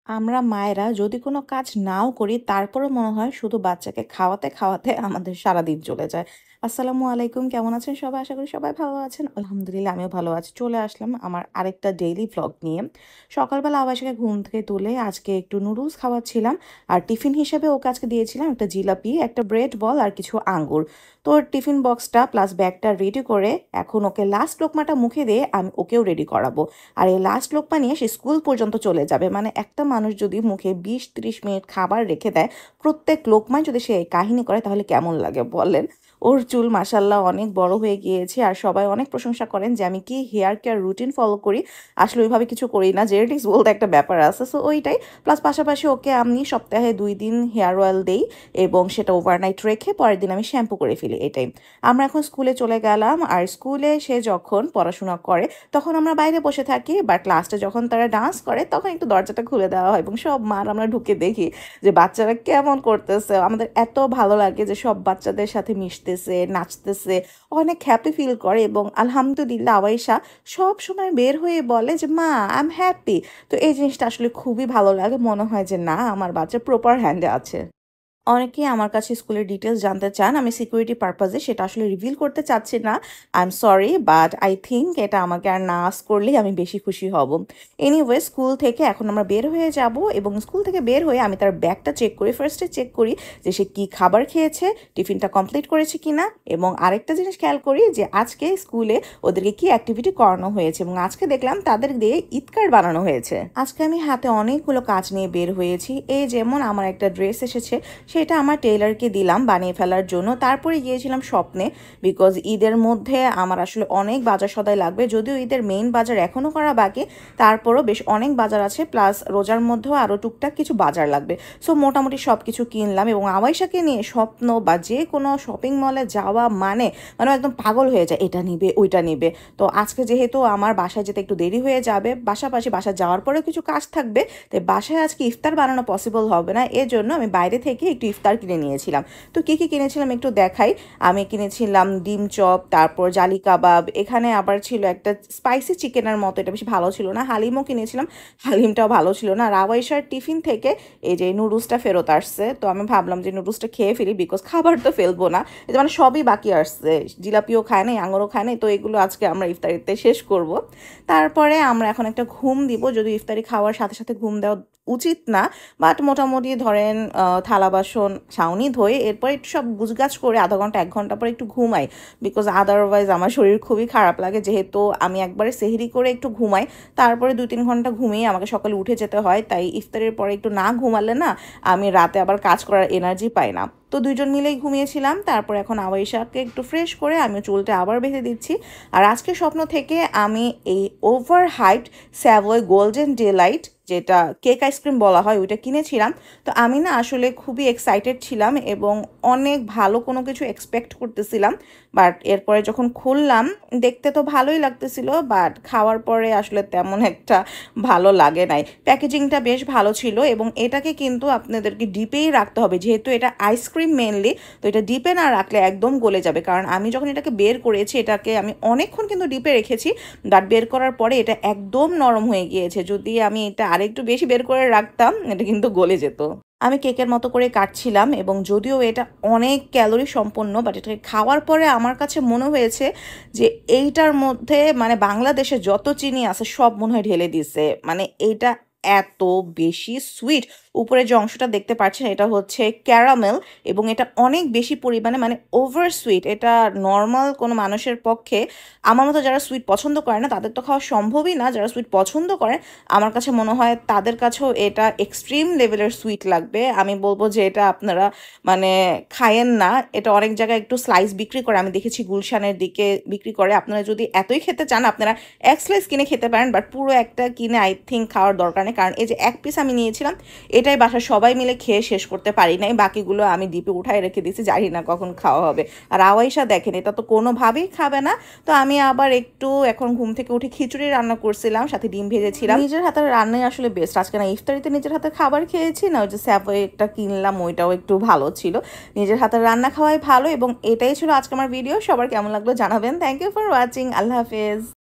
আমরা মায়েরা যদি কোনো কাজ নাও করি তারপরেও মনে হয় শুধু বাচ্চাকে খাওয়াতে, খাওয়াতে আমাদের সারাদিন চলে যায়। আসসালামু আলাইকুম, কেমন আছেন সবাই? আশা করি সবাই ভালো আছেন। আলহামদুলিল্লাহ আমিও ভালো আছি। চলে আসলাম আমার আরেকটা ডেইলি ভ্লগ নিয়ে। সকালবেলা আবাসকে ঘুম থেকে তুলে আজকে একটু নুডলস খাওয়াচ্ছিলাম। আর টিফিন হিসেবে ওকে আজকে দিয়েছিলাম একটা জিলাপি, একটা ব্রেড বল আর কিছু আঙ্গুর। তো ওর টিফিন বক্সটা প্লাস ব্যাগটা রেডি করে এখন ওকে লাস্ট লোকমাটা মুখে দিয়ে আমি ওকেও রেডি করাবো। আর এই লাস্ট লোকমা নিয়ে সে স্কুল পর্যন্ত চলে যাবে। মানে একটা মানুষ যদি মুখে ২০-৩০ মিনিট খাবার রেখে দেয়, প্রত্যেক লোকমায় যদি সে এই কাহিনী করে তাহলে কেমন লাগে বলেন? ওর চুল মাশাআল্লাহ অনেক বড় হয়ে গিয়েছে আর সবাই অনেক প্রশংসা করেন যে আমি কি হেয়ার কেয়ার রুটিন ফলো করি। আসলে ওইভাবে কিছু করি না। জেনেটিক্স বলতে একটা ব্যাপার আছে। সো ওইটাই। প্লাস পাশাপাশি ওকে আমি সপ্তাহে ২ দিন হেয়ার অয়েল দেই এবং সেটা ওভারনাইট রেখে পরের দিন আমি শ্যাম্পু করে ফেলি, এটাই। আমরা এখন স্কুলে চলে গেলাম আর স্কুলে সে যখন পড়াশোনা করে তখন আমরা বাইরে বসে থাকি, বাট লাস্টে যখন তারা ডান্স করে তখন একটু দরজাটা খুলে দেওয়া হয় এবং সব মার আমরা ঢুকে দেখি যে বাচ্চারা কেমন করতেছে। আমাদের এত ভালো লাগে যে সব বাচ্চাদের সাথে মিশতেছে, নাচতেছে, অনেক হ্যাপি ফিল করে এবং আলহামদুলিল্লাহ আওয়াইশা সব সময় বের হয়ে বলে যে মা আই এম হ্যাপি। তো এই জিনিসটা আসলে খুবই ভালো লাগে, মনে হয় যে না আমার বাচ্চা প্রপার হ্যান্ডে আছে। অনেকেই আমার কাছে স্কুলের ডিটেলস জানতে চান। আমি সিকিউরিটি পারপাজে সেটা আসলে রিভিল করতে চাচ্ছি না। I am sorry, but I think এটা আমাকে আর না আস্ক করলেই আমি বেশি খুশি হব। এনিওয়ে স্কুল থেকে এখন আমরা বের হয়ে যাব এবং স্কুল থেকে বের হয়ে আমি তার ব্যাগটা চেক করি। ফার্স্টে চেক করি যে সে কী খাবার খেয়েছে, টিফিনটা কমপ্লিট করেছে কিনা, এবং আরেকটা জিনিস খেয়াল করি যে আজকে স্কুলে ওদেরকে কি অ্যাক্টিভিটি করানো হয়েছে এবং আজকে দেখলাম তাদের দিয়ে ঈদ কার্ড বানানো হয়েছে। আজকে আমি হাতে অনেকগুলো কাজ নিয়ে বের হয়েছি। এই যেমন আমার একটা ড্রেস এসেছে, সেটা আমার টেইলারকে দিলাম বানিয়ে ফেলার জন্য। তারপরে গিয়েছিলাম স্বপ্নে, বিকজ ঈদের মধ্যে আমার আসলে অনেক বাজার সদাই লাগবে। যদিও ঈদের মেইন বাজার এখনও করা বাকি, তারপরও বেশ অনেক বাজার আছে, প্লাস রোজার মধ্যেও আরও টুকটাক কিছু বাজার লাগবে। সো মোটামুটি সব কিছু কিনলাম এবং আওয়াইশাকে নিয়ে স্বপ্ন বা যে কোনো শপিং মলে যাওয়া মানে মানে একদম পাগল হয়ে যায়, এটা নিবে ওইটা নিবে। তো আজকে যেহেতু আমার বাসায় যেতে একটু দেরি হয়ে যাবে, পাশাপাশি বাসায় যাওয়ার পরেও কিছু কাজ থাকবে, তাই বাসায় আজকে ইফতার বানানো পসিবল হবে না। এর জন্য আমি বাইরে থেকে একটু ইফতার কিনে নিয়েছিলাম। তো কী কী কিনেছিলাম একটু দেখাই। আমি কিনেছিলাম ডিম চপ, তারপর জালি কাবাব, এখানে আবার ছিল একটা স্পাইসি চিকেনের মতো, এটা বেশি ভালো ছিল না। হালিমও কিনেছিলাম, হালিমটাও ভালো ছিল না। আর আওয়াইশার টিফিন থেকে এই যে নুডলসটা ফেরত আসছে, তো আমি ভাবলাম যে নুডলসটা খেয়ে ফেলি, বিকজ খাবার তো ফেলবো না। এটা মানে সবই বাকি আসছে, জিলাপিও খায় নাই, আঙুরও খায় নাই, তো এগুলো আজকে আমরা ইফতারিতে শেষ করব। তারপরে আমরা এখন একটা ঘুম দিব, যদি ইফতারি খাওয়ার সাথে সাথে ঘুম দেওয়া উচিত না, বাট মোটামুটি ধরেন থালা বাসন ছাউনি ধুয়ে এরপর একটু সব গুছগাছ করে আধা ঘন্টা ১ ঘন্টা পরে একটু ঘুমাই, বিকজ আদারওয়াইজ আমার শরীর খুবই খারাপ লাগে। যেহেতু আমি একবারে সেহরি করে একটু ঘুমাই, তারপরে ২-৩ ঘন্টা ঘুমিয়ে আমাকে সকালে উঠে যেতে হয়, তাই ইফতারের পরে একটু না ঘুমালে না আমি রাতে আবার কাজ করার এনার্জি পাই না। তো দুইজন মিলেই ঘুমিয়েছিলাম। তারপর এখন আওয়াইশাকে একটু ফ্রেশ করে আমি চুলটা আবার বেঁধে দিচ্ছি। আর আজকে স্বপ্ন থেকে আমি এই over height Savoy golden delight, যেটা কেক আইসক্রিম বলা হয়, ওইটা কিনেছিলাম। তো আমি না আসলে খুবই এক্সাইটেড ছিলাম এবং অনেক ভালো কোনো কিছু এক্সপেক্ট করতেছিলাম, বাট এরপরে যখন খুললাম দেখতে তো ভালোই লাগতেছিল, বাট খাওয়ার পরে আসলে তেমন একটা ভালো লাগে নাই। প্যাকেজিংটা বেশ ভালো ছিল এবং এটাকে কিন্তু আপনাদেরকে ডিপেই রাখতে হবে, যেহেতু এটা আইসক্রিম মেনলি, তো এটা ডিপে না রাখলে একদম গলে যাবে। কারণ আমি যখন এটাকে বের করেছি, এটাকে আমি অনেকক্ষণ কিন্তু ডিপে রেখেছি, বাট বের করার পরে এটা একদম নরম হয়ে গিয়েছে। যদি আমি এটা আরেকটু বেশি বের করে রাখতাম এটা কিন্তু গলে যেত। আমি কেকের মতো করে কাটছিলাম এবং যদিও এটা অনেক ক্যালোরি সম্পন্ন, বাট এটাকে খাওয়ার পরে আমার কাছে মনে হয়েছে যে এইটার মধ্যে মানে বাংলাদেশে যত চিনি আছে সব মনে হয় ঢেলে দিছে। মানে এইটা এত বেশি সুইট। উপরে যে অংশটা দেখতে পাচ্ছেন এটা হচ্ছে ক্যারামেল এবং এটা অনেক বেশি পরিমাণে মানে ওভার সুইট। এটা নর্মাল কোনো মানুষের পক্ষে, আমার মতো যারা সুইট পছন্দ করে না তাদের তো খাওয়া সম্ভবই না, যারা সুইট পছন্দ করে আমার কাছে মনে হয় তাদের কাছেও এটা এক্সট্রিম লেভেলের সুইট লাগবে। আমি বলবো যে এটা আপনারা মানে খায়েন না। এটা অনেক জায়গায় একটু স্লাইস বিক্রি করে, আমি দেখেছি গুলশানের দিকে বিক্রি করে। আপনারা যদি এতই খেতে চান আপনারা এক স্লাইস কিনে খেতে পারেন, বাট পুরো একটা কিনে আই থিঙ্ক খাওয়ার দরকার নেই। কারণ এই যে এক পিস আমি নিয়েছিলাম, এটাই বাসায় সবাই মিলে খেয়ে শেষ করতে পারি নাই, বাকিগুলো আমি ডিপে উঠাই রেখে দিয়েছি, জানি না কখন খাওয়া হবে। আর আওয়াইশা দেখেন এটা তো কোনোভাবেই খাবে না। তো আমি আবার একটু এখন ঘুম থেকে উঠে খিচুড়ি রান্না করছিলাম, সাথে ডিম ভেজেছিলাম। নিজের হাতের রান্নাই আসলে বেস্ট। আজকে না ইফতারিতে নিজের হাতের খাবার খেয়েছি, না ওই যে স্যাভয়েটা কিনলাম ওইটাও একটু ভালো ছিল। নিজের হাতের রান্না খাওয়াই ভালো এবং এটাই ছিল আজকে আমার ভিডিও। সবার কেমন লাগলো জানাবেন। Thank you for watching. আল্লাহ হাফেজ।